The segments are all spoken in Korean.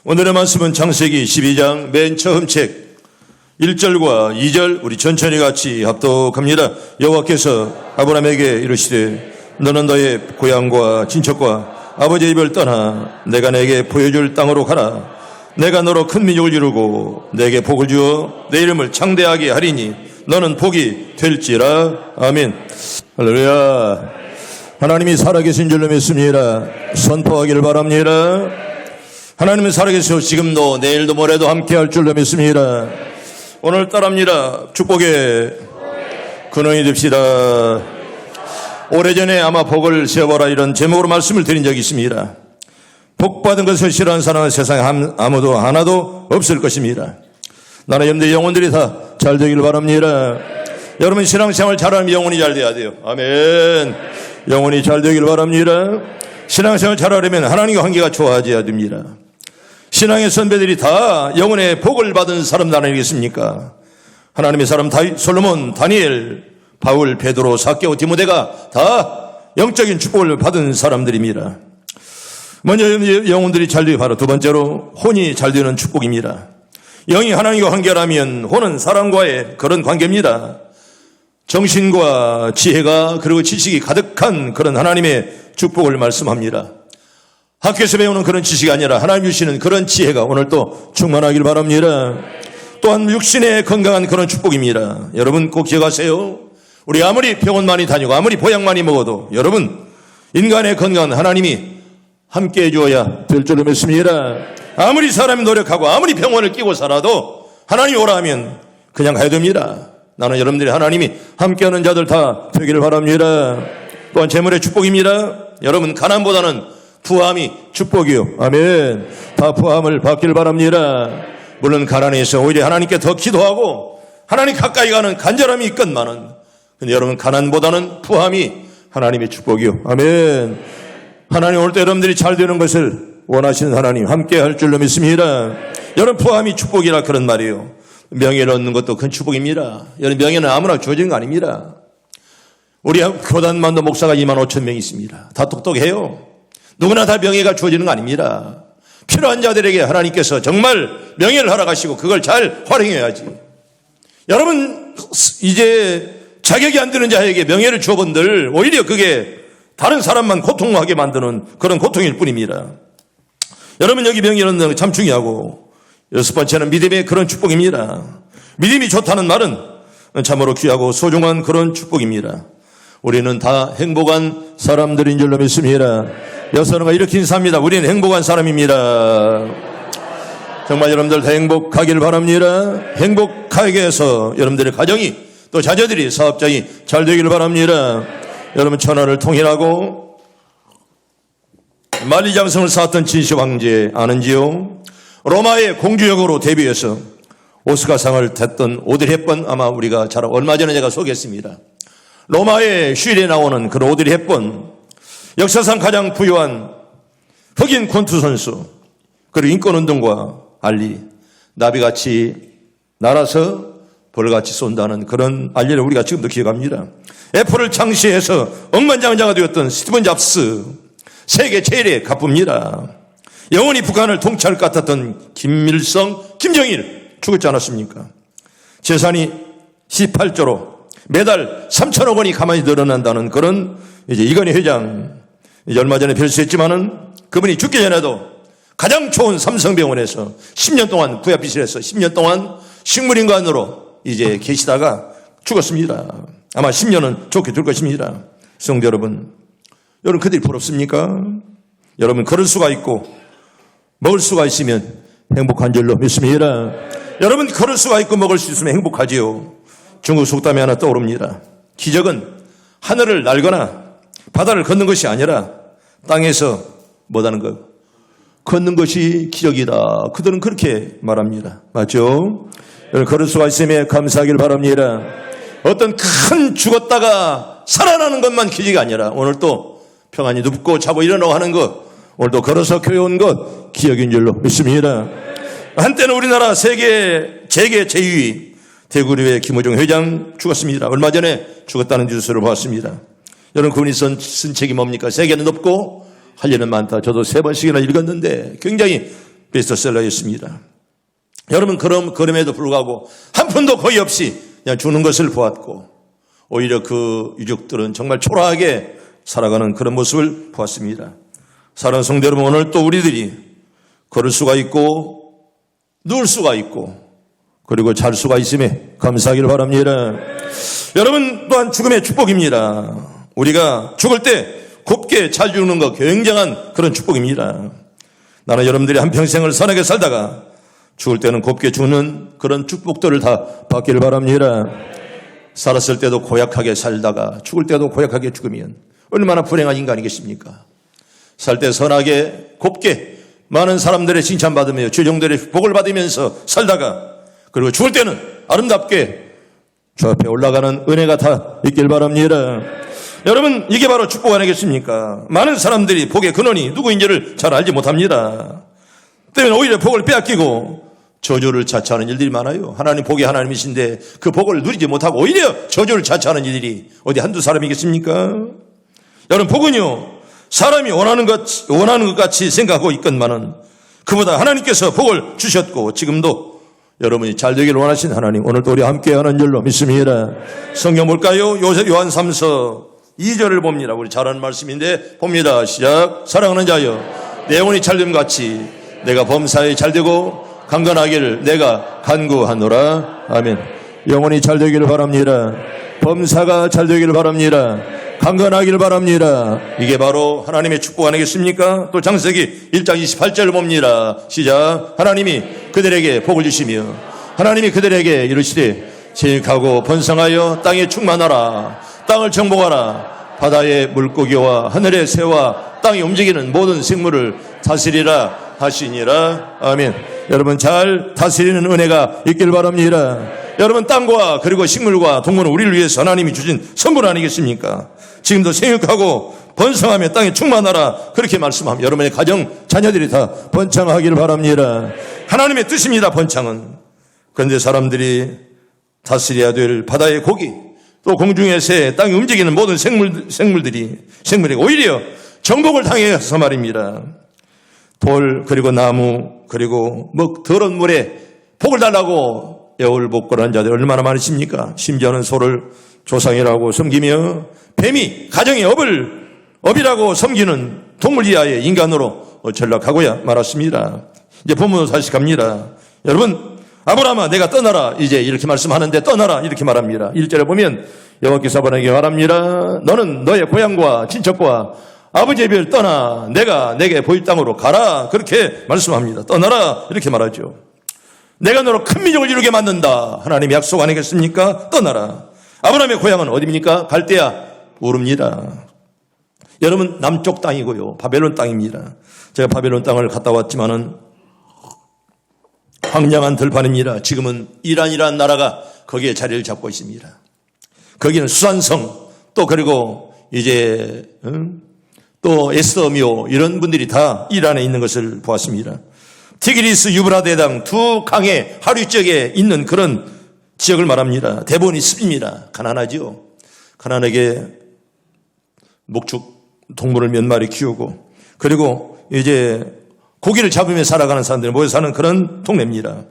오늘의 말씀은 창세기 12장 맨 처음 책 1절과 2절 우리 천천히 같이 합독합니다. 여호와께서 아브라함에게 이르시되 너는 너의 고향과 친척과 아버지의 집을 떠나 내가 내게 보여줄 땅으로 가라. 내가 너로 큰 민족을 이루고 내게 복을 주어 내 이름을 창대하게 하리니 너는 복이 될지라. 아멘. 할렐루야. 하나님이 살아계신 줄로 믿습니다. 선포하기를 바랍니다. 하나님은 살아계시오. 지금도 내일도 모레도 함께할 줄로 믿습니다. 오늘따라입니다. 축복의 근원이 됩시다. 오래전에 아마 복을 세워보라 이런 제목으로 말씀을 드린 적이 있습니다. 복받은 것을 싫어하는 사람은 세상에 아무도 하나도 없을 것입니다. 나는 여러분들 영혼들이 다 잘 되길 바랍니다. 여러분 신앙생활 잘하면 영혼이 잘 돼야 돼요. 아멘. 영혼이 잘 되길 바랍니다. 신앙생활 잘하려면 하나님과 관계가 좋아져야 됩니다. 신앙의 선배들이 다 영혼의 복을 받은 사람들 아니겠습니까? 하나님의 사람 솔로몬, 다니엘, 바울, 베드로, 사개오, 디모데가 다 영적인 축복을 받은 사람들입니다. 먼저 영혼들이 잘 되기 바로 두 번째로 혼이 잘 되는 축복입니다. 영이 하나님과 관계라면 혼은 사람과의 그런 관계입니다. 정신과 지혜가 그리고 지식이 가득한 그런 하나님의 축복을 말씀합니다. 학교에서 배우는 그런 지식이 아니라 하나님 주시는 그런 지혜가 오늘 또 충만하길 바랍니다. 또한 육신의 건강한 그런 축복입니다. 여러분 꼭 기억하세요. 우리 아무리 병원 많이 다니고 아무리 보약 많이 먹어도 여러분 인간의 건강은 하나님이 함께 해주어야 될 줄로 믿습니다. 아무리 사람이 노력하고 아무리 병원을 끼고 살아도 하나님이 오라 하면 그냥 가야 됩니다. 나는 여러분들이 하나님이 함께하는 자들 다 되기를 바랍니다. 또한 재물의 축복입니다. 여러분 가난보다는 부함이 축복이요. 아멘. 다 부함을 받기를 바랍니다. 물론 가난해서 오히려 하나님께 더 기도하고 하나님 가까이 가는 간절함이 있건만은 근데 여러분 가난보다는 부함이 하나님의 축복이요. 아멘. 하나님 올 때 여러분들이 잘 되는 것을 원하시는 하나님 함께 할 줄로 믿습니다. 여러분 부함이 축복이라 그런 말이에요. 명예를 얻는 것도 큰 축복입니다. 여러분 명예는 아무나 주어지는 거 아닙니다. 우리 교단만도 목사가 25,000명 있습니다. 다 똑똑해요. 누구나 다 명예가 주어지는 거 아닙니다. 필요한 자들에게 하나님께서 정말 명예를 허락하시고 그걸 잘 활용해야지. 여러분 이제 자격이 안 되는 자에게 명예를 주어본들 오히려 그게 다른 사람만 고통하게 만드는 그런 고통일 뿐입니다. 여러분 여기 명예를 얻는 거 참 중요하고 여섯 번째는 믿음의 그런 축복입니다. 믿음이 좋다는 말은 참으로 귀하고 소중한 그런 축복입니다. 우리는 다 행복한 사람들인 줄로 믿습니다. 여서는가 이렇게 인사합니다. 우리는 행복한 사람입니다. 정말 여러분들 다 행복하길 바랍니다. 행복하게 해서 여러분들의 가정이 또 자녀들이 사업장이 잘 되길 바랍니다. 여러분 천하를 통일하고 만리장성을 쌓았던 진시 황제 아는지요? 로마의 공주역으로 데뷔해서 오스카상을 탔던 오드리 헵번 아마 우리가 잘 얼마 전에 제가 소개했습니다. 로마의 쉔에 나오는 그런 오드리 헵번 역사상 가장 부유한 흑인 권투 선수 그리고 인권운동과 알리 나비같이 날아서 벌같이 쏜다는 그런 알리를 우리가 지금도 기억합니다. 애플을 창시해서 억만장자가 되었던 스티븐 잡스 세계 제일의 가부입니다. 영원히 북한을 통치할 것 같았던 김일성, 김정일 죽었지 않았습니까? 재산이 18조로 매달 3천억 원이 가만히 늘어난다는 그런 이제 이건희 회장 이제 얼마 전에 별세했지만은 그분이 죽기 전에도 가장 좋은 삼성병원에서 10년 동안 부야비실에서 10년 동안 식물인간으로 이제 계시다가 죽었습니다. 아마 10년은 좋게 될 것입니다. 성도 여러분, 여러분 그들이 부럽습니까? 여러분 그럴 수가 있고 먹을 수가 있으면 행복한 줄로 믿습니다. 여러분 그럴 수가 있고 먹을 수 있으면 행복하지요. 중국 속담이 하나 떠오릅니다. 기적은 하늘을 날거나 바다를 걷는 것이 아니라 땅에서 뭐다는 거 걷는 것이 기적이다. 그들은 그렇게 말합니다. 맞죠? 여러분 그럴 수가 있으면 감사하길 바랍니다. 어떤 큰 죽었다가 살아나는 것만 기적이 아니라 오늘 또 평안히 눕고 자고 일어나고 하는 것 오늘도 걸어서 교회 온 것 기적인 줄로 믿습니다. 한때는 우리나라 세계 재계 제2위 대구리회 김호중 회장 죽었습니다. 얼마 전에 죽었다는 뉴스를 봤습니다. 여러분 그분이 쓴 책이 뭡니까? 세계는 높고 할 일은 많다. 저도 3번씩이나 읽었는데 굉장히 베스트셀러였습니다. 여러분, 그럼에도 불구하고 한 푼도 거의 없이 그냥 주는 것을 보았고, 오히려 그 유족들은 정말 초라하게 살아가는 그런 모습을 보았습니다. 사랑하는 성도 여러분, 오늘 또 우리들이 걸을 수가 있고 누울 수가 있고 그리고 잘 수가 있음에 감사하기를 바랍니다. 여러분, 또한 죽음의 축복입니다. 우리가 죽을 때 곱게 잘 죽는 거 굉장한 그런 축복입니다. 나는 여러분들이 한평생을 선하게 살다가 죽을 때는 곱게 죽는 그런 축복들을 다 받기를 바랍니다. 살았을 때도 고약하게 살다가 죽을 때도 고약하게 죽으면 얼마나 불행한 인간이겠습니까? 살 때 선하게 곱게 많은 사람들의 칭찬받으며 주종들의 복을 받으면서 살다가 그리고 죽을 때는 아름답게 저 앞에 올라가는 은혜가 다 있길 바랍니다. 여러분, 이게 바로 축복 아니겠습니까? 많은 사람들이 복의 근원이 누구인지를 잘 알지 못합니다. 때문에 오히려 복을 빼앗기고 저주를 자처하는 일들이 많아요. 하나님 복이 하나님이신데 그 복을 누리지 못하고 오히려 저주를 자처하는 일들이 어디 한두 사람이겠습니까? 여러분, 복은요, 사람이 원하는 것 같이 생각하고 있건만은 그보다 하나님께서 복을 주셨고 지금도 여러분이 잘 되기를 원하신 하나님, 오늘도 우리 함께하는 줄로 믿습니다. 성경 볼까요? 요한 3서 2절을 봅니다. 우리 잘 아는 말씀인데 봅니다. 시작. 사랑하는 자여, 내 영혼이 잘됨 같이 내가 범사에 잘되고 강건하기를 내가 간구하노라. 아멘. 영혼이 잘되기를 바랍니다. 범사가 잘되기를 바랍니다. 강건하기를 바랍니다. 이게 바로 하나님의 축복 아니겠습니까? 또 창세기 1장 28절을 봅니다. 시작. 하나님이 그들에게 복을 주시며 하나님이 그들에게 이르시되 생육하고 번성하여 땅에 충만하라. 땅을 정복하라. 바다의 물고기와 하늘의 새와 땅에 움직이는 모든 생물을 다스리라 하시니라. 아멘. 여러분, 잘 다스리는 은혜가 있길 바랍니다. 여러분, 땅과 그리고 식물과 동물은 우리를 위해서 하나님이 주신 선물 아니겠습니까? 지금도 생육하고 번성하며 땅에 충만하라 그렇게 말씀하며 여러분의 가정 자녀들이 다 번창하기를 바랍니다. 하나님의 뜻입니다. 번창은. 그런데 사람들이 다스려야 될 바다의 고기, 또 공중의 새, 땅에 움직이는 모든 생물이 오히려 정복을 당해서 말입니다. 돌, 그리고 나무, 그리고 더러운 물에 복을 달라고 여울복걸하는 자들 얼마나 많으십니까? 심지어는 소를 조상이라고 섬기며 뱀이 가정의 업이라고 섬기는 동물 이하의 인간으로 전락하고야 말았습니다. 이제 본문으로 다시 갑니다. 여러분, 아브라함아 내가 떠나라 이제 이렇게 말씀하는데 떠나라 이렇게 말합니다. 1절에 보면 여호와께서 아브라함에게 말합니다. 너는 너의 고향과 친척과 아버지의 집을 떠나 내가 내게 보일 땅으로 가라 그렇게 말씀합니다. 떠나라 이렇게 말하죠. 내가 너로 큰 민족을 이루게 만든다. 하나님의 약속 아니겠습니까? 떠나라. 아브라함의 고향은 어디입니까? 갈대아 우르입니다. 여러분, 남쪽 땅이고요. 바벨론 땅입니다. 제가 바벨론 땅을 갔다 왔지만은 황량한 들판입니다. 지금은 이란이라는 나라가 거기에 자리를 잡고 있습니다. 거기는 수산성 또 그리고 이제 또 에스더미오 이런 분들이 다 이란에 있는 것을 보았습니다. 티그리스 유브라데강 두 강의 하류쪽에 있는 그런 지역을 말합니다. 대부분이 습입니다. 가난하죠. 가난하게 목축 동물을 몇 마리 키우고 그리고 이제 고기를 잡으며 살아가는 사람들이 모여 사는 그런 동네입니다.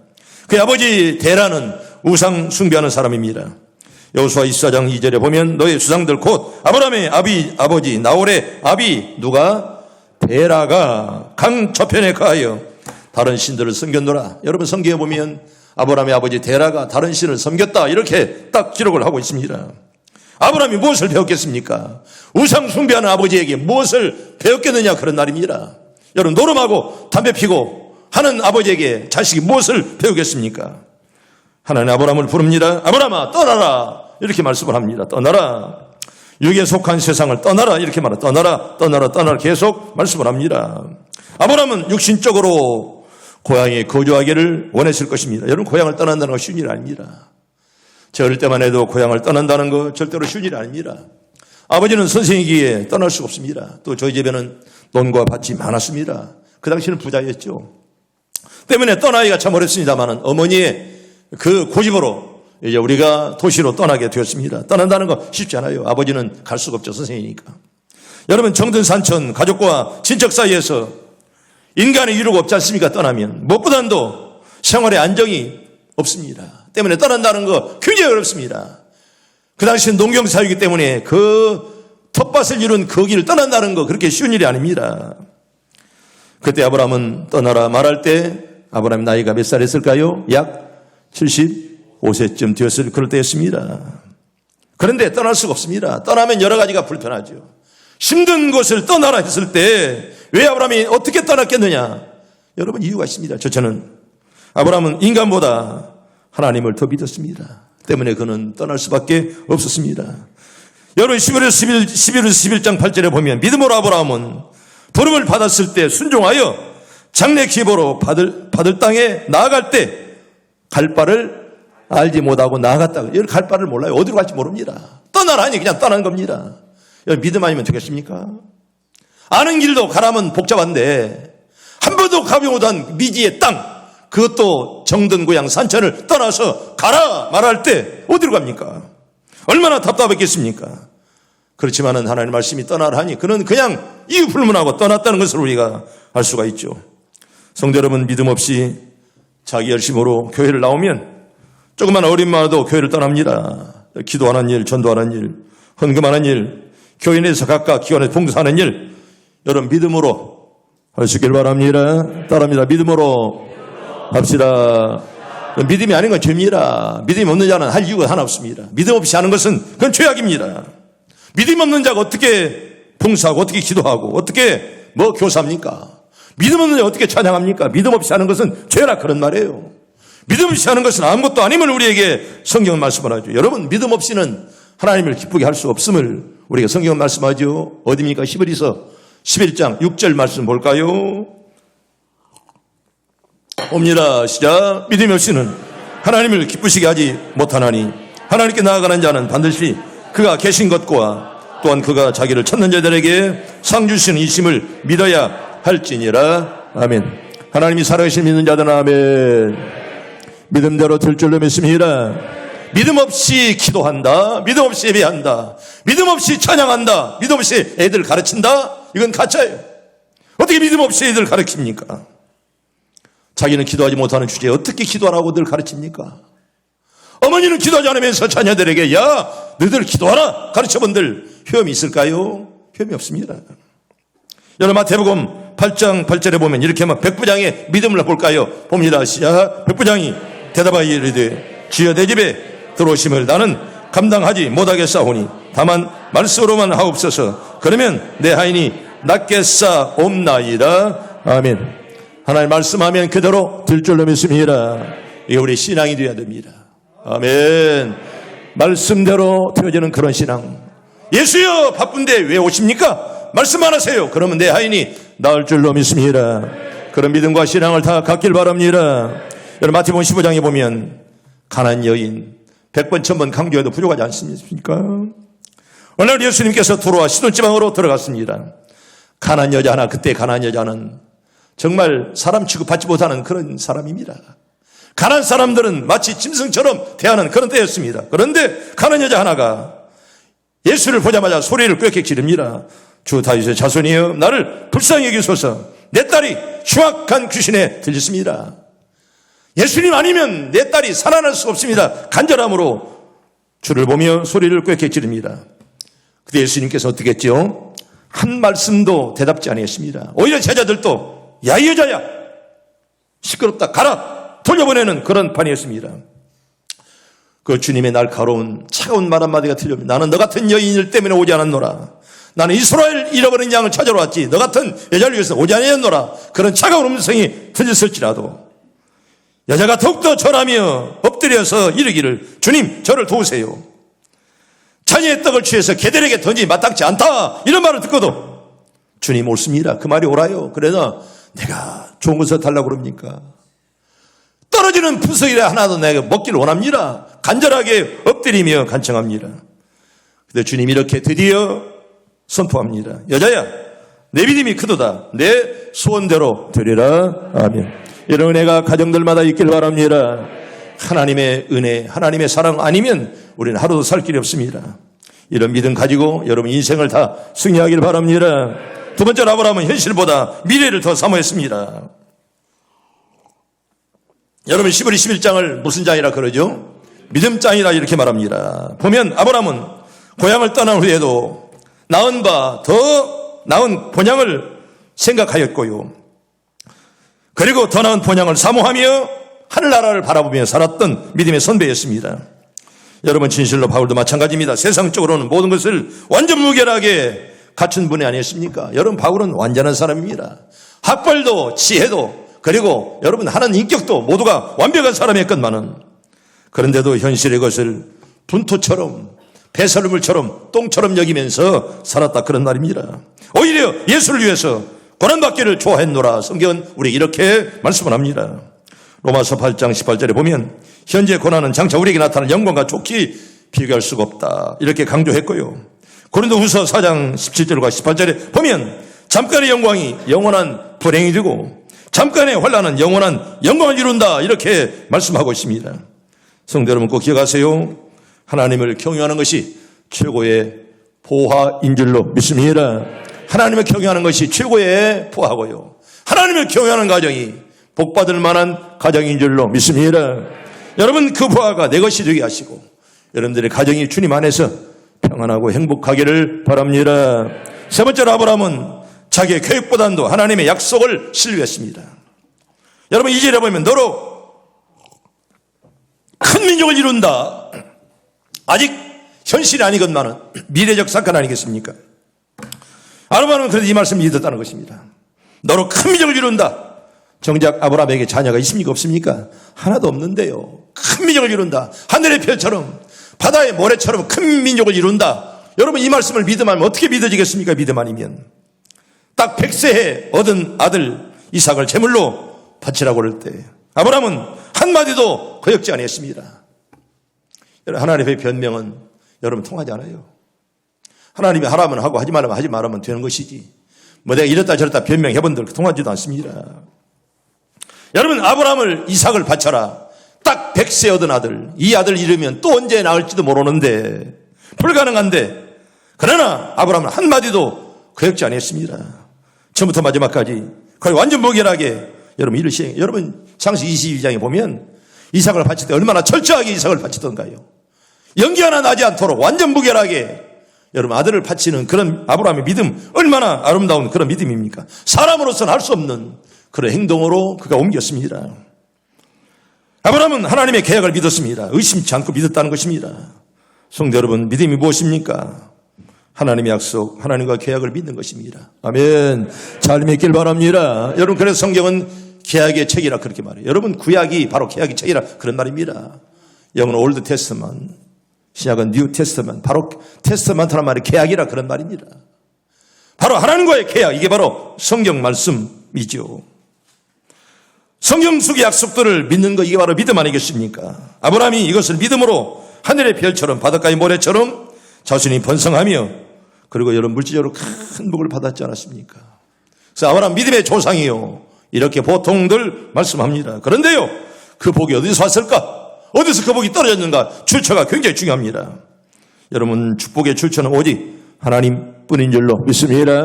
그의 아버지 데라는 우상 숭배하는 사람입니다. 여호수아 24장 2절에 보면 너의 주상들 곧 아브라함의 아버지 나홀의 아비 누가 데라가 강 저편에 가하여 다른 신들을 섬겼노라. 여러분, 성경에 보면 아브라함의 아버지 데라가 다른 신을 섬겼다 이렇게 딱 기록을 하고 있습니다. 아브라함이 무엇을 배웠겠습니까? 우상 숭배하는 아버지에게 무엇을 배웠겠느냐 그런 날입니다. 여러분, 노름하고 담배 피고 하는 아버지에게 자식이 무엇을 배우겠습니까? 하나님 아브라함을 부릅니다. 아브라함아 떠나라 이렇게 말씀을 합니다. 떠나라. 육에 속한 세상을 떠나라 이렇게 말합니다. 떠나라 계속 말씀을 합니다. 아브라함은 육신적으로 고향에 거주하기를 원했을 것입니다. 여러분, 고향을 떠난다는 건 쉬운 일 아닙니다. 저 어릴 때만 해도 고향을 떠난다는 거 절대로 쉬운 일 아닙니다. 아버지는 선생이기에 떠날 수가 없습니다. 또 저희 집에는 논과 밭이 많았습니다. 그 당시는 부자였죠. 때문에 떠나기가 참 어렵습니다만 어머니의 그 고집으로 이제 우리가 도시로 떠나게 되었습니다. 떠난다는 거 쉽지 않아요. 아버지는 갈 수가 없죠. 선생이니까. 여러분, 정든 산천 가족과 친척 사이에서 인간의 유로가 없지 않습니까? 떠나면. 무엇보다도 생활의 안정이 없습니다. 때문에 떠난다는 거 굉장히 어렵습니다. 그 당시엔 농경사회이기 때문에 그 텃밭을 이룬 거기를 떠난다는 거 그렇게 쉬운 일이 아닙니다. 그때 아브라함은 떠나라 말할 때 아브라함 나이가 몇 살이었을까요? 약 75세쯤 되었을 그럴 때였습니다. 그런데 떠날 수가 없습니다. 떠나면 여러 가지가 불편하죠. 힘든 곳을 떠나라 했을 때 왜 아브라함이 어떻게 떠났겠느냐? 여러분 이유가 있습니다. 저는 아브라함은 인간보다 하나님을 더 믿었습니다. 때문에 그는 떠날 수밖에 없었습니다. 여러분 11장 8절에 보면 믿음으로 아브라함은 부름을 받았을 때 순종하여 장래 기보로 받을 땅에 나아갈 때 갈 바를 알지 못하고 나아갔다. 여기 갈 바를 몰라요. 어디로 갈지 모릅니다. 떠나라니 그냥 떠난 겁니다. 여러분 믿음 아니면 되겠습니까? 아는 길도 가라면 복잡한데 한 번도 가보지 못한 미지의 땅, 그것도 정든 고향 산천을 떠나서 가라 말할 때 어디로 갑니까? 얼마나 답답했겠습니까? 그렇지만은 하나님의 말씀이 떠나라 하니 그는 그냥 이유 불문하고 떠났다는 것을 우리가 알 수가 있죠. 성도 여러분, 믿음 없이 자기 열심으로 교회를 나오면 조그만 어린마도 교회를 떠납니다. 기도하는 일, 전도하는 일, 헌금하는 일, 교회 내에서 각각 기관에 봉사하는 일, 여러분 믿음으로 할 수 있길 바랍니다. 따라합니다. 믿음으로 합시다. 믿음이 아닌 건 죄입니다. 믿음이 없는 자는 할 이유가 하나 없습니다. 믿음 없이 하는 것은 그건 죄악입니다. 믿음 없는 자가 어떻게 봉사하고 어떻게 기도하고 어떻게 교사합니까? 믿음 없는 자가 어떻게 찬양합니까? 믿음 없이 하는 것은 죄라 그런 말이에요. 믿음 없이 하는 것은 아무것도 아님을 우리에게 성경은 말씀을 하죠. 여러분 믿음 없이는 하나님을 기쁘게 할 수 없음을 우리가 성경은 말씀하죠. 어디입니까? 히브리서 11장 6절 말씀 볼까요? 옵니다. 시작. 믿음이 없이는 하나님을 기쁘시게 하지 못하나니 하나님께 나아가는 자는 반드시 그가 계신 것과 또한 그가 자기를 찾는 자들에게 상 주시는 이심을 믿어야 할지니라. 아멘. 하나님이 살아계신 믿는 자들은 아멘. 믿음대로 될 줄로 믿습니다. 믿음 없이 기도한다, 믿음 없이 예배한다, 믿음 없이 찬양한다, 믿음 없이 애들 가르친다, 이건 가짜예요. 어떻게 믿음 없이 애들 가르칩니까? 자기는 기도하지 못하는 주제에 어떻게 기도하라고 늘 가르칩니까? 어머니는 기도하지 않으면서 자녀들에게 야 너희들 기도하라 가르쳐본들 효험이 있을까요? 효험이 없습니다. 여러분 마태복음 8장 8절에 보면 이렇게 하면 백부장의 믿음을 볼까요? 봅니다. 시작. 백부장이 대답하여 이르되 주여 내 집에 들어오심을 나는 감당하지 못하겠사오니 다만 말씀으로만 하옵소서. 그러면 내 하인이 낫겠사옵나이다. 아멘. 하나님 말씀하면 그대로 들 줄로 믿습니다. 이게 우리 신앙이 되어야 됩니다. 아멘. 말씀대로 되어지는 그런 신앙. 예수여 바쁜데 왜 오십니까? 말씀만 하세요. 그러면 내 하인이 나을 줄로 믿습니다. 그런 믿음과 신앙을 다 갖길 바랍니다. 여러분 마태복음 15장에 보면 가난안 여인 100번 1000번 강조해도 부족하지 않습니까? 어느 날 예수님께서 도로와 시돈지방으로 들어갔습니다. 가난안 여자 하나, 그때 가난안 여자는 정말 사람 취급받지 못하는 그런 사람입니다. 가난한 사람들은 마치 짐승처럼 대하는 그런 때였습니다. 그런데 가난안 여자 하나가 예수를 보자마자 소리를 꽥꽥 지릅니다. 주 다윗의 자손이여 나를 불쌍히 여기소서. 내 딸이 흉악한 귀신에 들렸습니다. 예수님 아니면 내 딸이 살아날 수 없습니다. 간절함으로 주를 보며 소리를 꽥꽥 지릅니다. 그때 예수님께서 어떻게 했죠? 한 말씀도 대답지 아니했습니다. 오히려 제자들도 야 이 여자야 시끄럽다 가라 돌려보내는 그런 판이었습니다. 그 주님의 날카로운 차가운 말 한마디가 들려옵니다. 나는 너 같은 여인을 때문에 오지 않았노라. 나는 이스라엘 잃어버린 양을 찾으러 왔지 너 같은 여자를 위해서 오지 않았노라. 그런 차가운 음성이 들렸을지라도 여자가 더욱더 절하며 엎드려서 이르기를 주님 저를 도우세요. 자녀의 떡을 취해서 개들에게 던지지 마땅치 않다. 이런 말을 듣고도 주님 옳습니다. 그 말이 옳아요. 그래서 내가 좋은 것을 달라고 그럽니까? 떨어지는 부석이라 하나도 내가 먹기를 원합니다. 간절하게 엎드리며 간청합니다. 근데 주님 이렇게 드디어 선포합니다. 여자야 내 믿음이 크도다. 내 소원대로 되리라. 아멘. 이런 은혜가 가정들마다 있길 바랍니다. 하나님의 은혜, 하나님의 사랑 아니면 우리는 하루도 살 길이 없습니다. 이런 믿음 가지고 여러분 인생을 다 승리하길 바랍니다. 두 번째로 아브라함은 현실보다 미래를 더 사모했습니다. 여러분 10월 21장을 무슨 장이라 그러죠? 믿음장이라 이렇게 말합니다. 보면 아브라함은 고향을 떠난 후에도 나은 바 더 나은 본향을 생각하였고요. 그리고 더 나은 본향을 사모하며 하늘나라를 바라보며 살았던 믿음의 선배였습니다. 여러분 진실로 바울도 마찬가지입니다. 세상적으로는 모든 것을 완전 무결하게 갖춘 분이 아니었습니까? 여러분 바울은 완전한 사람입니다. 학벌도 지혜도 그리고 여러분 하는 인격도 모두가 완벽한 사람이었건만은 그런데도 현실의 것을 분토처럼 배설물처럼 똥처럼 여기면서 살았다 그런 말입니다. 오히려 예수를 위해서 고난받기를 좋아했노라. 성경은 우리에게 이렇게 말씀을 합니다. 로마서 8장 18절에 보면 현재 고난은 장차 우리에게 나타나는 영광과 좋게 비교할 수가 없다 이렇게 강조했고요. 고린도후서 4장 17절과 18절에 보면 잠깐의 영광이 영원한 불행이 되고 잠깐의 환난은 영원한 영광을 이룬다 이렇게 말씀하고 있습니다. 성도 여러분 꼭 기억하세요. 하나님을 경외하는 것이 최고의 보화인 줄로 믿습니다. 하나님을 경외하는 것이 최고의 보화고요. 하나님을 경외하는 가정이 복받을 만한 가정인 줄로 믿습니다. 여러분 그 보화가 내 것이 되게 하시고 여러분들의 가정이 주님 안에서 평안하고 행복하기를 바랍니다. 세 번째로 아브라함은 자기의 계획보다도 하나님의 약속을 신뢰했습니다. 여러분 2절에 보면 너로 큰 민족을 이룬다. 아직 현실이 아니건만은 미래적 사건 아니겠습니까? 아브라함은 그래도 이 말씀을 믿었다는 것입니다. 너로 큰 민족을 이룬다. 정작 아브라함에게 자녀가 있습니까? 없습니까? 하나도 없는데요. 큰 민족을 이룬다. 하늘의 별처럼 바다의 모래처럼 큰 민족을 이룬다. 여러분 이 말씀을 믿으면 어떻게 믿어지겠습니까? 믿음 아니면. 딱 100세에 얻은 아들 이삭을 제물로 바치라고 그럴 때 아브라함은 한마디도 거역지 아니했습니다. 하나님의 변명은 여러분 통하지 않아요. 하나님이 하라면 하고 하지 말라면 하지 말라면 되는 것이지 뭐 내가 이랬다 저랬다 변명해본들 통하지도 않습니다. 여러분 아브라함을 이삭을 바쳐라. 딱 100세 얻은 아들. 이 아들 이르면 또 언제 나올지도 모르는데 불가능한데 그러나 아브라함은 한마디도 거역지 아니했습니다. 처음부터 마지막까지 거의 완전 무결하게 여러분 이를 시행해. 여러분 창세기 22장에 보면 이삭을 바칠 때 얼마나 철저하게 이삭을 바치던가요. 연기 하나 나지 않도록 완전 무결하게 여러분 아들을 바치는 그런 아브라함의 믿음 얼마나 아름다운 그런 믿음입니까? 사람으로서는 할 수 없는 그런 행동으로 그가 옮겼습니다. 아브라함은 하나님의 계약을 믿었습니다. 의심치 않고 믿었다는 것입니다. 성도 여러분 믿음이 무엇입니까? 하나님의 약속, 하나님과 계약을 믿는 것입니다. 아멘. 잘 믿길 바랍니다. 여러분 그래서 성경은 계약의 책이라 그렇게 말해요. 여러분 구약이 바로 계약의 책이라 그런 말입니다. 영어는 올드 테스트먼트, 신약은 뉴 테스트먼트, 바로 테스트먼트란 말이 계약이라 그런 말입니다. 바로 하나님과의 계약, 이게 바로 성경 말씀이죠. 성경 속의 약속들을 믿는 거 이게 바로 믿음 아니겠습니까? 아브라함이 이것을 믿음으로 하늘의 별처럼 바닷가의 모래처럼 자신이 번성하며 그리고 여러분 물질적으로 큰 복을 받았지 않았습니까? 그래서 아브라함 믿음의 조상이요 이렇게 보통들 말씀합니다. 그런데요 그 복이 어디서 왔을까? 어디서 그 복이 떨어졌는가? 출처가 굉장히 중요합니다. 여러분 축복의 출처는 오직 하나님뿐인 줄로 믿습니다.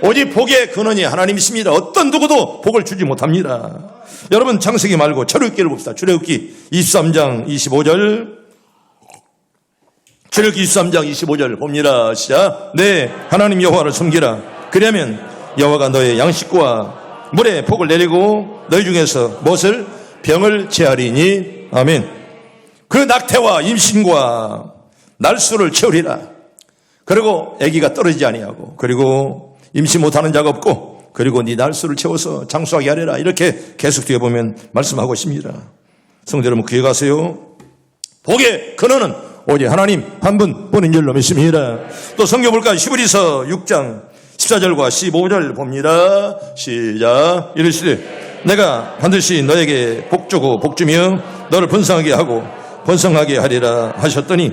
오직 복의 근원이 하나님이십니다. 어떤 누구도 복을 주지 못합니다. 여러분 창세기 말고 출애굽기를 봅시다. 출애굽기 23장 25절 출애굽기 23장 25절 봅니다. 시작. 네, 하나님 여호와를 섬기라. 그러면 여호와가 너의 양식과 물에 복을 내리고 너희 중에서 무엇을 병을 제하리니. 아멘. 그 낙태와 임신과 날수를 채우리라. 그리고 아기가 떨어지지 아니하고 그리고 임신 못하는 자가 없고 그리고 네 날수를 채워서 장수하게 하리라. 이렇게 계속 뒤에 보면 말씀하고 있습니다. 성도 여러분 기억하세요. 복의 근원은 오직 하나님 한 분뿐인 줄로 믿습니다. 또 성경 볼까요? 히브리서 6장 14절과 15절 봅니다. 시작. 이르시되 내가 반드시 너에게 복주고 복주며 너를 번성하게 하고 번성하게 하리라 하셨더니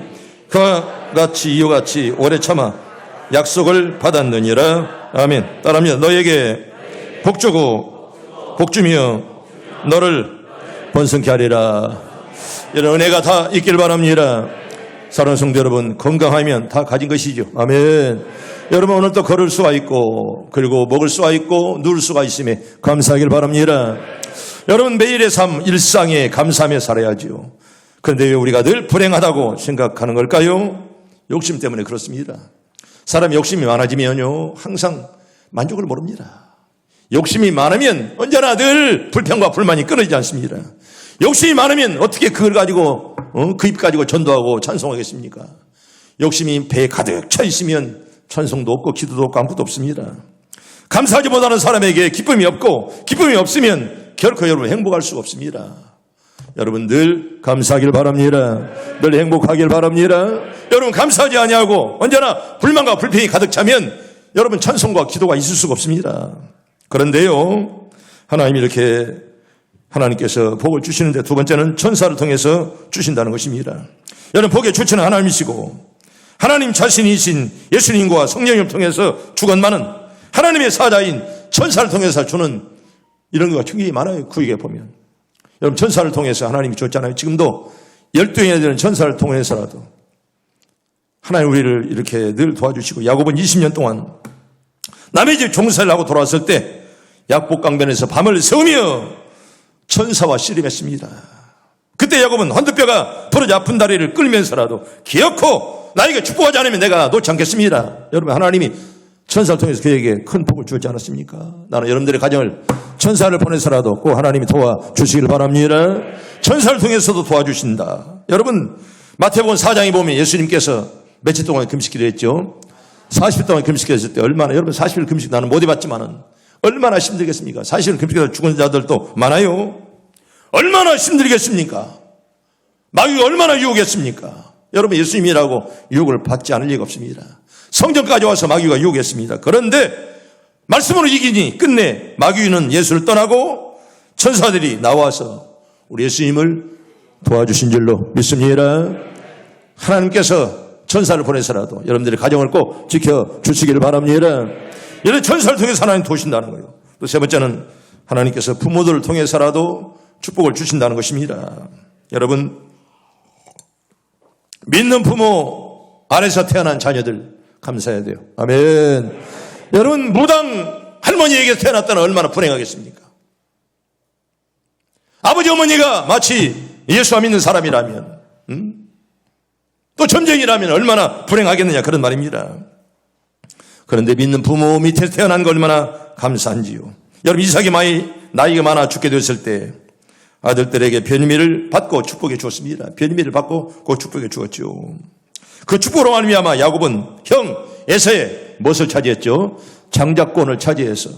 그와 같이 이와 같이 오래 참아 약속을 받았느니라. 아멘. 따라합니다. 너에게 복주고 복주며 너를 번성케 하리라. 이런 은혜가 다 있길 바랍니다. 사랑하는 성도 여러분, 건강하면 다 가진 것이죠. 아멘. 여러분 오늘 또 걸을 수가 있고 그리고 먹을 수가 있고 누울 수가 있음에 감사하길 바랍니다. 여러분 매일의 삶 일상에 감사하며 살아야죠. 그런데 왜 우리가 늘 불행하다고 생각하는 걸까요? 욕심 때문에 그렇습니다. 사람이 욕심이 많아지면요 항상 만족을 모릅니다. 욕심이 많으면 언제나 늘 불평과 불만이 끊어지지 않습니다. 욕심이 많으면 어떻게 그걸 가지고 그 입 가지고 전도하고 찬송하겠습니까? 욕심이 배에 가득 차 있으면 찬송도 없고 기도도 없고 아무것도 없습니다. 감사하지 못하는 사람에게 기쁨이 없고 기쁨이 없으면 결코 여러분 행복할 수가 없습니다. 여러분 늘 감사하길 바랍니다. 늘 행복하길 바랍니다. 여러분 감사하지 아니하고 언제나 불만과 불평이 가득 차면 여러분 찬송과 기도가 있을 수가 없습니다. 그런데요 하나님이 이렇게 하나님께서 복을 주시는데 두 번째는 천사를 통해서 주신다는 것입니다. 여러분 복의 주체는 하나님이시고 하나님 자신이신 예수님과 성령을 통해서 주건만은 하나님의 사자인 천사를 통해서 주는 이런 거가 굉장히 많아요. 구약에 보면. 여러분 천사를 통해서 하나님이 줬잖아요. 지금도 12인이 되는 천사를 통해서라도 하나님 우리를 이렇게 늘 도와주시고 야곱은 20년 동안 남의 집 종살이를 하고 돌아왔을 때 약복강변에서 밤을 새우며 천사와 씨름했습니다. 그때 야곱은 한두뼈가 부러져 아픈 다리를 끌면서라도 기어코 나에게 축복하지 않으면 내가 놓지 않겠습니다. 여러분 하나님이 천사를 통해서 그에게 큰 복을 주지 않았습니까? 나는 여러분들의 가정을 천사를 보내서라도 꼭 하나님이 도와주시길 바랍니다. 천사를 통해서도 도와주신다. 여러분 마태복음 4장에 보면 예수님께서 며칠 동안 금식기도 했죠. 40일 동안 금식기도 했을 때 얼마나 여러분 40일 금식 나는 못 해봤지만은 얼마나 힘들겠습니까? 40일 금식해서 죽은 자들도 많아요. 얼마나 힘들겠습니까? 마귀가 얼마나 유혹했습니까? 여러분 예수님이라고 유혹을 받지 않을 리가 없습니다. 성전까지 와서 마귀가 유혹했습니다. 그런데 말씀으로 이기니 끝내 마귀는 예수를 떠나고 천사들이 나와서 우리 예수님을 도와주신 줄로 믿습니다. 하나님께서 천사를 보내서라도 여러분들의 가정을 꼭 지켜주시기를 바랍니다. 이런 천사를 통해서 하나님 도우신다는 거예요. 또 세 번째는 하나님께서 부모들을 통해서라도 축복을 주신다는 것입니다. 여러분 믿는 부모 아래서 태어난 자녀들 감사해야 돼요. 아멘. 여러분 무당 할머니에게 태어났다는 얼마나 불행하겠습니까? 아버지 어머니가 마치 예수와 믿는 사람이라면 또 점쟁이라면 얼마나 불행하겠느냐 그런 말입니다. 그런데 믿는 부모 밑에 태어난 거 얼마나 감사한지요. 여러분 이삭이 나이가 많아 죽게 되었을 때 아들들에게 변미를 받고 축복해 주었습니다. 변미를 받고 그 축복해 주었죠. 그 축복으로 말미암아 야곱은 형 에서의 무엇을 차지했죠? 장자권을 차지해서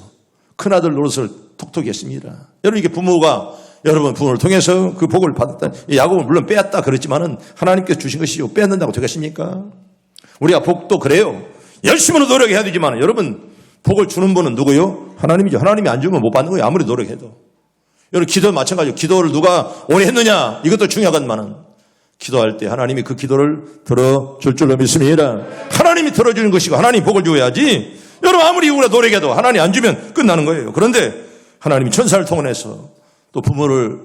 큰아들 노릇을 톡톡히 했습니다. 여러분 이게 부모가 여러분 부모를 통해서 그 복을 받았다. 야곱은 물론 빼앗다 그랬지만은 하나님께서 주신 것이죠. 빼앗는다고 되겠습니까? 우리가 복도 그래요. 열심으로 노력해야 되지만 여러분 복을 주는 분은 누구요? 하나님이죠. 하나님이 안 주면 못 받는 거예요. 아무리 노력해도. 여러분 기도 마찬가지로 기도를 누가 오래 했느냐 이것도 중요하건만은 기도할 때 하나님이 그 기도를 들어줄 줄로 믿습니다. 하나님이 들어주는 것이고 하나님이 복을 줘야지 여러분 아무리 우리가 노력해도 하나님이 안 주면 끝나는 거예요. 그런데 하나님이 천사를 통해서 또 부모를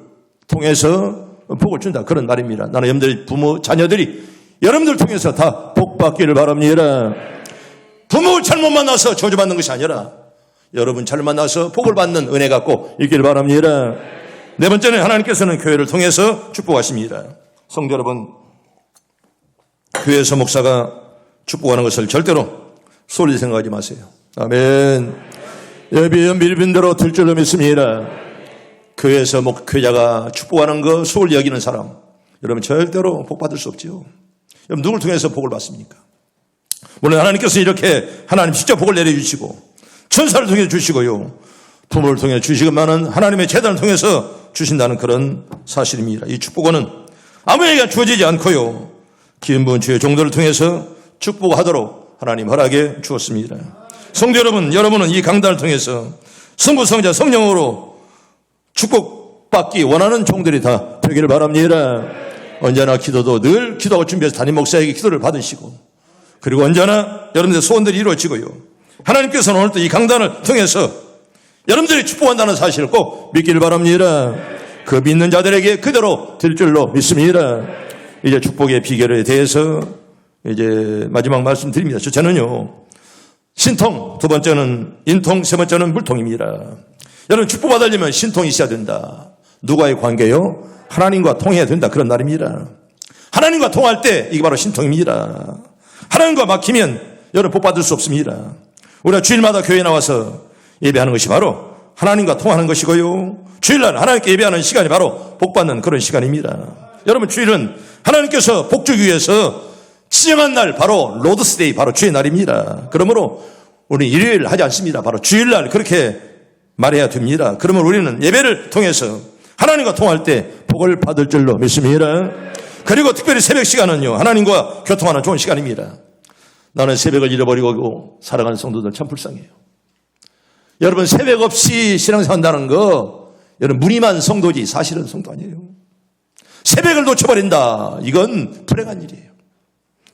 통해서 복을 준다 그런 말입니다. 나는 여러분들 부모 자녀들이 여러분들 통해서 다 복 받기를 바랍니다. 부모 잘못 만나서 저주받는 것이 아니라 여러분 잘 만나서 복을 받는 은혜가 꼭 있기를 바랍니다. 네 번째는 하나님께서는 교회를 통해서 축복하십니다. 성도 여러분, 교회에서 목사가 축복하는 것을 절대로 소홀히 생각하지 마세요. 아멘. 예비의 밀빈대로 들 줄로 믿습니다. 교회에서 목회자가 축복하는 거 소홀히 여기는 사람, 여러분 절대로 복 받을 수 없죠. 여러분 누굴 통해서 복을 받습니까? 물론 하나님께서 이렇게 하나님 직접 복을 내려주시고 천사를 통해 주시고요. 부모를 통해 주시기만은 하나님의 재단을 통해서 주신다는 그런 사실입니다. 이 축복은 아무에게 주어지지 않고요. 기름 부은 주의 종들을 통해서 축복하도록 하나님 허락해 주었습니다. 성도 여러분, 여러분은 이 강단을 통해서 성부, 성자, 성령으로 축복받기 원하는 종들이 다 되기를 바랍니다. 언제나 기도도 늘 기도하고 준비해서 담임 목사에게 기도를 받으시고 그리고 언제나 여러분들의 소원들이 이루어지고요. 하나님께서는 오늘 또 이 강단을 통해서 여러분들이 축복한다는 사실을 꼭 믿기를 바랍니다. 그 믿는 자들에게 그대로 될 줄로 믿습니다. 이제 축복의 비결에 대해서 이제 마지막 말씀드립니다. 저는요, 신통, 두 번째는 인통, 세 번째는 물통입니다. 여러분, 축복받으려면 신통이 있어야 된다. 누가의 관계요? 하나님과 통해야 된다. 그런 날입니다. 하나님과 통할 때 이게 바로 신통입니다. 하나님과 막히면 여러분 복 받을 수 없습니다. 우리가 주일마다 교회에 나와서 예배하는 것이 바로 하나님과 통하는 것이고요. 주일날 하나님께 예배하는 시간이 바로 복 받는 그런 시간입니다. 여러분, 주일은 하나님께서 복 주기 위해서 지정한 날, 바로 로드스데이, 바로 주의 날입니다. 그러므로 우리 일요일 하지 않습니다. 바로 주일날 그렇게 말해야 됩니다. 그러면 우리는 예배를 통해서 하나님과 통할 때 복을 받을 줄로 믿습니다. 그리고 특별히 새벽 시간은요, 하나님과 교통하는 좋은 시간입니다. 나는 새벽을 잃어버리고 살아가는 성도들 참 불쌍해요. 여러분, 새벽 없이 신앙생활 한다는 거, 여러분 무림한 성도지 사실은 성도 아니에요. 새벽을 놓쳐버린다. 이건 불행한 일이에요.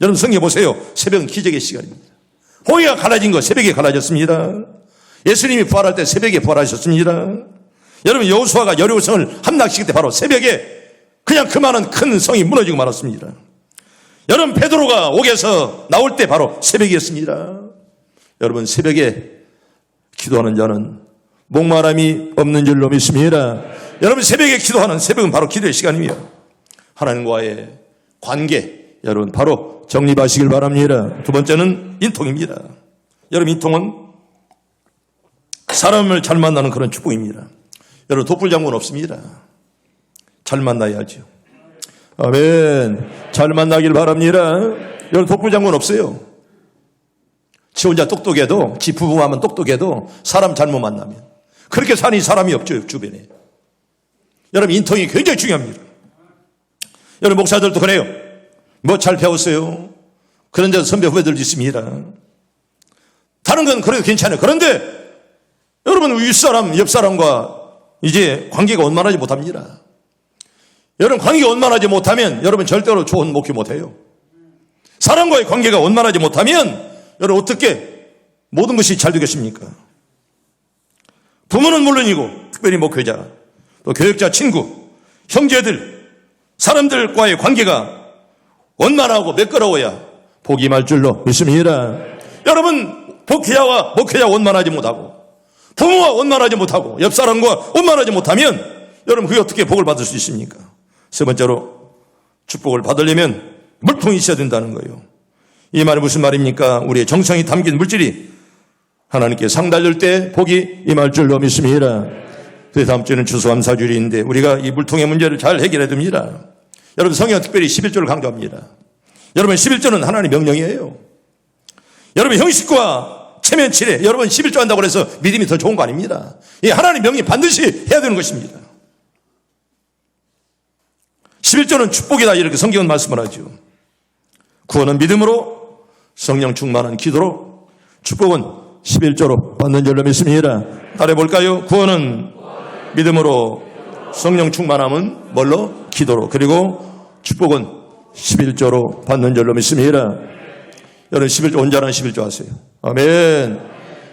여러분, 성경 보세요. 새벽은 기적의 시간입니다. 홍해가 갈라진 거 새벽에 갈라졌습니다. 예수님이 부활할 때 새벽에 부활하셨습니다. 여러분, 여호수아가 여리고성을 함락시킬 때 바로 새벽에 그냥 그 많은 큰 성이 무너지고 말았습니다. 여러분, 베드로가 옥에서 나올 때 바로 새벽이었습니다. 여러분, 새벽에 기도하는 자는 목마름이 없는 줄로 믿습니다. 여러분, 새벽에 기도하는, 새벽은 바로 기도의 시간이며 하나님과의 관계, 여러분 바로 정립하시길 바랍니다. 두 번째는 인통입니다. 여러분, 인통은 사람을 잘 만나는 그런 축복입니다. 여러분, 독불장군 없습니다. 잘 만나야죠. 아멘. 잘 만나길 바랍니다. 여러분, 독불장군 없어요. 지 혼자 똑똑해도, 지 부부하면 똑똑해도 사람 잘못 만나면 그렇게 사는 사람이 없죠, 주변에. 여러분, 인통이 굉장히 중요합니다. 여러분, 목사들도 그래요. 뭐 잘 배웠어요. 그런데 선배 후배들도 있습니다. 다른 건 그래도 괜찮아요. 그런데 여러분, 윗사람, 옆사람과 이제 관계가 원만하지 못합니다. 여러분, 관계가 원만하지 못하면 여러분 절대로 좋은 목회 못해요. 사람과의 관계가 원만하지 못하면 여러분 어떻게 모든 것이 잘 되겠습니까? 부모는 물론이고 특별히 목회자, 또 교육자, 친구, 형제들, 사람들과의 관계가 원만하고 매끄러워야 복이 임할 줄로 믿습니다. 여러분, 목회자와 원만하지 못하고 부모와 원만하지 못하고 옆 사람과 원만하지 못하면 여러분 그게 어떻게 복을 받을 수 있습니까? 세 번째로 축복을 받으려면 물통이 있어야 된다는 거예요. 이 말이 무슨 말입니까? 우리의 정성이 담긴 물질이 하나님께 상달될 때 복이 임할 줄로 믿습니다. 그래서 다음 주에는 추수감사주일인데 우리가 이 물통의 문제를 잘 해결해야 됩니다. 여러분, 성경은 특별히 11조를 강조합니다. 여러분, 11조는 하나님의 명령이에요. 여러분, 형식과 체면치레, 여러분 11조 한다고 해서 믿음이 더 좋은 거 아닙니다. 이 하나님의 명령 반드시 해야 되는 것입니다. 11조는 축복이다, 이렇게 성경은 말씀을 하죠. 구원은 믿음으로, 성령 충만한 기도로, 축복은 11조로 받는 줄로 믿습니다. 따라해볼까요? 구원은 믿음으로, 성령 충만함은 뭘로? 기도로, 그리고 축복은 11조로 받는 줄로 믿습니다. 여러분, 11조, 온전한 11조 하세요. 아멘.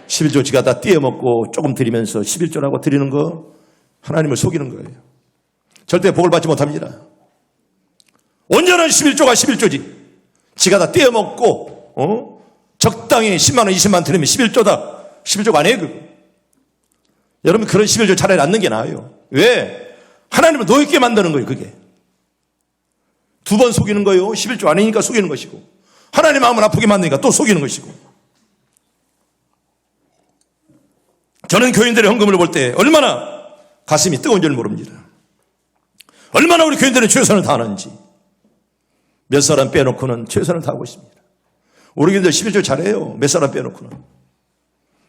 11조 지가 다 띄어먹고 조금 드리면서 11조라고 드리는 거 하나님을 속이는 거예요. 절대 복을 받지 못합니다. 온전한 11조가 11조지. 지가 다 떼어먹고 적당히 10만 원, 20만 원 드리면 11조다. 11조가 아니에요. 그거. 여러분, 그런 11조 차라리 않는 게 나아요. 왜? 하나님을 노엽게 만드는 거예요. 그게. 두 번 속이는 거예요. 11조 아니니까 속이는 것이고, 하나님 마음을 아프게 만드니까 또 속이는 것이고. 저는 교인들의 헌금을 볼 때 얼마나 가슴이 뜨거운 줄 모릅니다. 얼마나 우리 교인들은 최선을 다하는지. 몇 사람 빼놓고는 최선을 다하고 있습니다. 우리 교인들 11조 잘해요. 몇 사람 빼놓고는.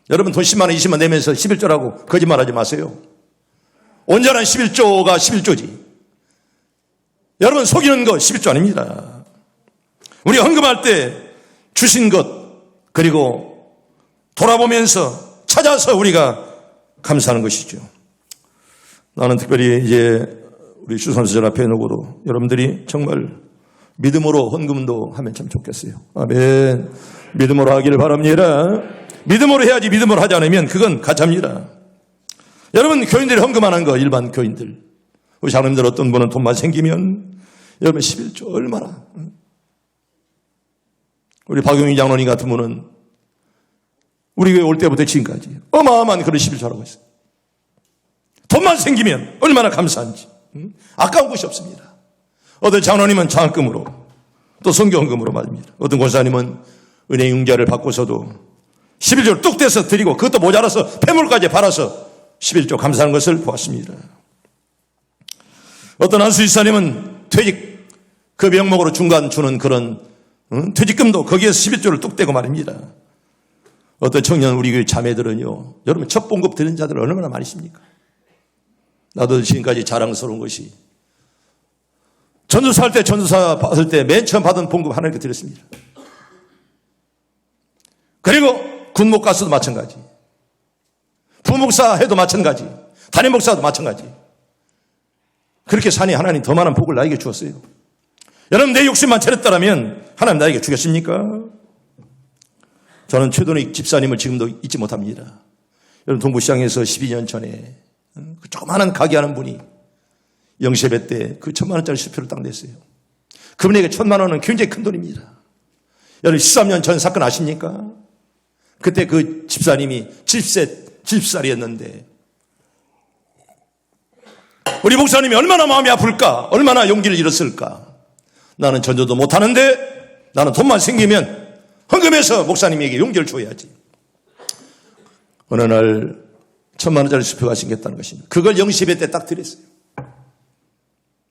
여러분, 돈 10만 원, 20만 원 내면서 11조라고 거짓말하지 마세요. 온전한 11조가 11조지. 여러분, 속이는 거 11조 아닙니다. 우리 헌금할 때 주신 것, 그리고 돌아보면서 찾아서 우리가 감사하는 것이죠. 나는 특별히 이제 우리 주선수절 앞에 놓고도 여러분들이 정말 믿음으로 헌금도 하면 참 좋겠어요. 아멘. 믿음으로 하기를 바랍니다. 믿음으로 해야지, 믿음으로 하지 않으면 그건 가짜입니다. 여러분, 교인들이 헌금하는 거, 일반 교인들, 우리 장로님들 어떤 분은 돈만 생기면 여러분 11조 얼마나. 우리 박용희 장로님 같은 분은 우리 교회 올 때부터 지금까지 어마어마한 그런 11조라고 했어요. 돈만 생기면 얼마나 감사한지. 아까운 것이 없습니다. 어떤 장로님은 장학금으로 또 성경금으로 말입니다. 어떤 권사님은 은혜 융자를 받고서도 11조를 뚝 떼서 드리고 그것도 모자라서 폐물까지 팔아서 11조 감사하는 것을 보았습니다. 어떤 한수지사님은 퇴직 그 명목으로 중간 주는 그런 퇴직금도 거기에서 11조를 뚝 떼고 말입니다. 어떤 청년 우리 교회 자매들은요, 여러분 첫 봉급 드리는 자들 얼마나 많으십니까? 나도 지금까지 자랑스러운 것이 전도사 할 때 전도사 받을 때 맨 처음 받은 봉급 하나님께 드렸습니다. 그리고 군목 가서도 마찬가지, 부목사 해도 마찬가지, 담임 목사도 마찬가지. 그렇게 사니 하나님 더 많은 복을 나에게 주었어요. 여러분 내 욕심만 차렸다면 하나님 나에게 주겠습니까? 저는 최돈익 집사님을 지금도 잊지 못합니다. 여러분 동부시장에서 12년 전에 그 조그마한 가게 하는 분이 영세배 때 그 1,000만 원짜리 수표를 딱 냈어요. 그분에게 1,000만 원은 굉장히 큰 돈입니다. 여러분 13년 전 사건 아십니까? 그때 그 집사님이 70살이었는데 우리 목사님이 얼마나 마음이 아플까? 얼마나 용기를 잃었을까? 나는 전도도 못하는데 나는 돈만 생기면 헌금해서 목사님에게 용기를 줘야지. 어느 날 1,000만 원짜리 수표가 생겼다는 것입니다. 그걸 영시배 때 딱 드렸어요.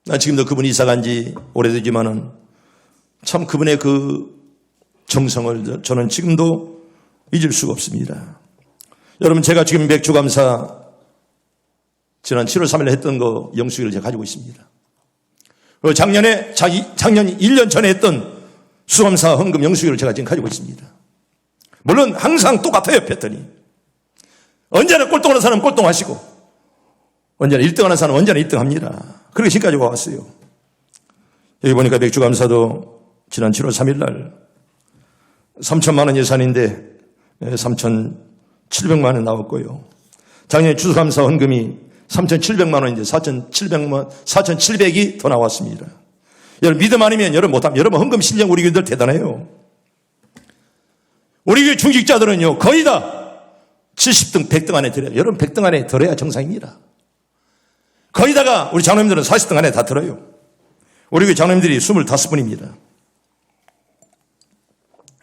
나 지금도 그분이 이사 간 지 오래되지만은 참 그분의 그 정성을 저는 지금도 잊을 수가 없습니다. 여러분 제가 지금 맥주감사 지난 7월 3일에 했던 거 영수기를 제가 가지고 있습니다. 작년 1년 전에 했던 수감사 헌금 영수기를 제가 지금 가지고 있습니다. 물론 항상 똑같아요, 패턴이. 언제나 꼴등하는 사람은 꼴등하시고 언제나 1등하는 사람은 언제나 1등합니다. 그렇게 지금까지 와왔어요. 여기 보니까 맥주감사도 지난 7월 3일 날 3천만 원 예산인데 3,700만 원 나왔고요. 작년에 추수감사 헌금이 3,700만 원인데 4,700이 더 나왔습니다. 여러분 믿음 아니면 여러분 못합니다. 여러분 헌금 실력 우리 교회들 대단해요. 우리 교회 중직자들은요 거의 다 70등, 100등 안에 들어요. 여러분 100등 안에 들어야 정상입니다. 거의 다가 우리 장로님들은 40등 안에 다 들어요. 우리 교회 장로님들이 25분입니다.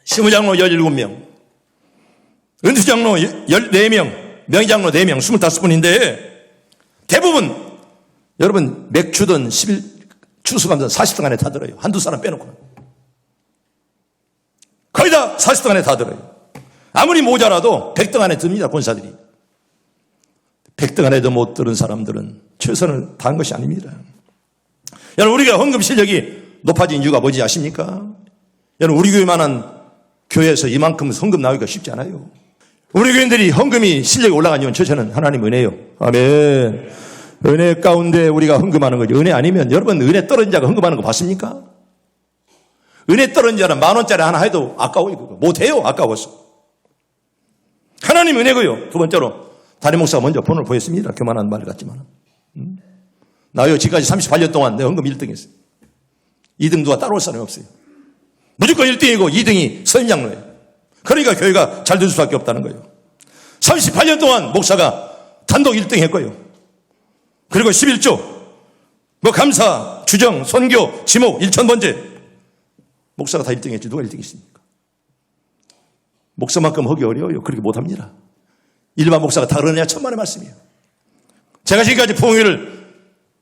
시무장로 17명, 은수장로 14명, 명의장로 4명, 25분인데 대부분 여러분 맥주든 추수감사 40등 안에 다 들어요. 한두 사람 빼놓고. 거의 다 40등 안에 다 들어요. 아무리 모자라도 100등 안에 듭니다. 권사들이. 100등 안에도 못 들은 사람들은 최선을 다한 것이 아닙니다. 여러분 우리가 헌금 실력이 높아진 이유가 뭔지 아십니까? 여러분 우리 교회만한 교회에서 이만큼 헌금 나오기가 쉽지 않아요. 우리 교인들이 헌금이 실력이 올라간 이유는 최초는 하나님 은혜요. 아멘. 은혜 가운데 우리가 헌금하는 거죠. 은혜 아니면 여러분 은혜 떨어진 자가 헌금하는 거 봤습니까? 은혜 떨어진 자는 10,000원짜리 하나 해도 아까워요. 못해요. 아까워서. 하나님 은혜고요. 두 번째로 담임 목사가 먼저 본을 보였습니다. 교만한 말 같지만. 나요 지금까지 38년 동안 내 헌금 1등 했어요. 2등 누가 따라올 사람이 없어요. 무조건 1등이고 2등이 선임장로예요. 그러니까 교회가 잘 될 수밖에 없다는 거예요. 38년 동안 목사가 단독 1등 했고요. 그리고 11조, 감사, 주정, 선교, 지목, 1,000번째. 목사가 다 1등 했지. 누가 1등 했습니까? 목사만큼 하기 어려워요. 그렇게 못합니다. 일반 목사가 다 그러냐 천만의 말씀이에요. 제가 지금까지 부흥회를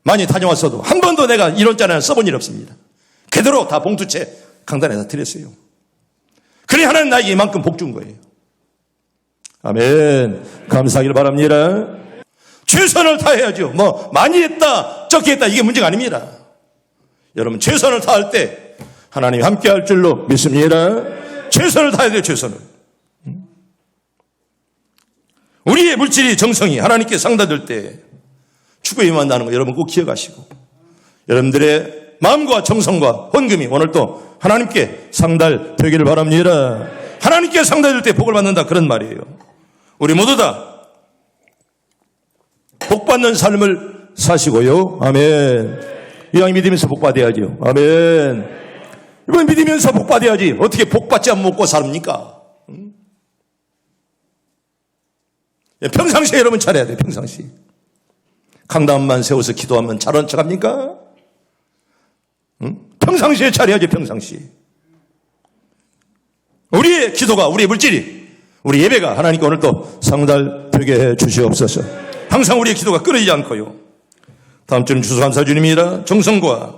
많이 다녀왔어도 한 번도 내가 1원짜리 써본 일 없습니다. 그대로 다 봉투채 강단에다 드렸어요. 그래 하나님 나에게 이만큼 복 준 거예요. 아멘. 감사하기를 바랍니다. 최선을 다해야죠. 많이 했다 적게 했다 이게 문제가 아닙니다. 여러분 최선을 다할 때 하나님이 함께 할 줄로 믿습니다. 최선을 다해야 돼요. 최선을. 우리의 물질이 정성이 하나님께 상달될 때 축복이 임한다는 거 여러분 꼭 기억하시고 여러분들의 마음과 정성과 헌금이 오늘 또 하나님께 상달되기를 바랍니다. 하나님께 상달될 때 복을 받는다 그런 말이에요. 우리 모두 다 복받는 삶을 사시고요. 아멘. 이왕 믿으면서 복 받아야죠. 아멘. 이번 믿으면서 복 받아야지. 어떻게 복 받지 않고 먹고 삽니까? 평상시에 여러분 잘해야 돼요. 평상시. 강단만 세워서 기도하면 잘하는 척 합니까? 평상시에 잘해야지. 평상시. 우리의 기도가, 우리의 물질이, 우리 예배가 하나님께 오늘 또 상달되게 해 주시옵소서. 항상 우리의 기도가 끊어지지 않고요. 다음 주는 주수감사 주님이라 정성과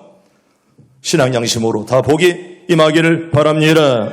신앙 양심으로 다 복이 임하기를 바랍니다.